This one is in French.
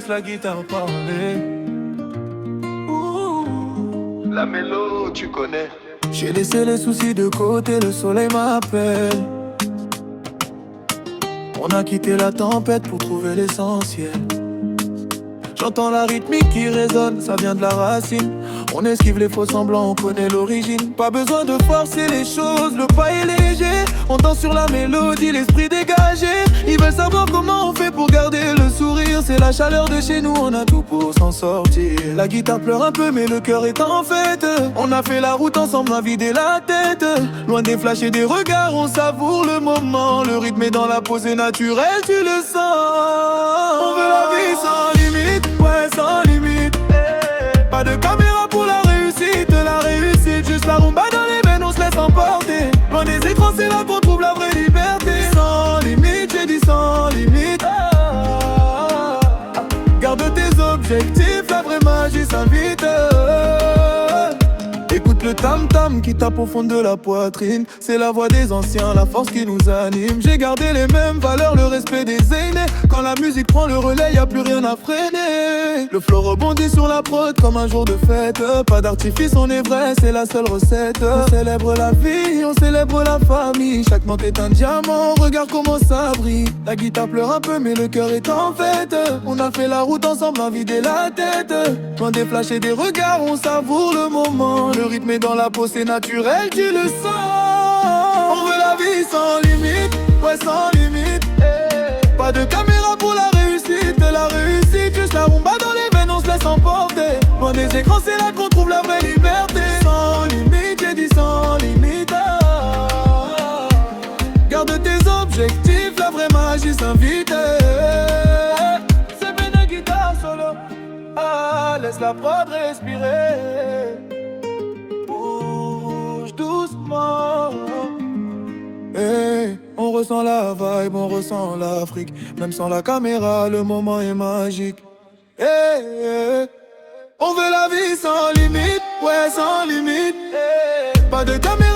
laisse la guitare parler. La mélo, tu connais. J'ai laissé les soucis de côté, le soleil m'appelle. On a quitté la tempête pour trouver l'essentiel. J'entends la rythmique qui résonne, ça vient de la racine. On esquive les faux semblants, on connaît l'origine. Pas besoin de forcer les choses, le pas est léger. On danse sur la mélodie, l'esprit dégagé. Ils veulent savoir comment on fait pour garder le sourire. C'est la chaleur de chez nous, on a tout pour s'en sortir. La guitare pleure un peu mais le cœur est en fête. On a fait la route ensemble, à vider la tête. Loin des flashs et des regards, on savoure le moment. Le rythme est dans la pose est naturel, tu le sens. On veut la vie sans limite, ouais sans limite. Pas de caméra pour la réussite, juste la rumba dans les veines, on se laisse emporter. Loin des écrans, c'est là qu'on trouve la vraie liberté. Sans limite, j'ai dit sans limite. Garde tes objectifs, la vraie magie s'invite. Écoute le tam-tam qui tape au fond de la poitrine. C'est la voix des anciens, la force qui nous anime. J'ai gardé les mêmes valeurs, le respect des aînés. Quand la musique prend le relais, y a plus rien à freiner. Le flow rebondit sur la prod comme un jour de fête. Pas d'artifice, on est vrai, c'est la seule recette. On célèbre la vie, on célèbre la famille. Chaque note est un diamant, regarde comment ça brille. La guitare pleure un peu mais le cœur est en fête. On a fait la route ensemble, à vider la tête. Loin des flashs et des regards, on savoure le moment. Le rythme est dans la peau, c'est naturel, tu le sens. On veut la vie sans limite, ouais sans limite. Pas de caméra pour la réussite, juste la rumba dans les veines, on se laisse emporter. Loin des écrans, c'est là qu'on trouve la vraie liberté. Sans limite, j'ai dit sans limite. Garde tes objectifs, la vraie magie s'invite. C'est bien une guitare solo, laisse la prod respirer. Doucement. Hey, on ressent la vibe, on ressent l'Afrique. Même sans la caméra, le moment est magique. Hey, on veut la vie sans limite, ouais sans limite. Pas de caméra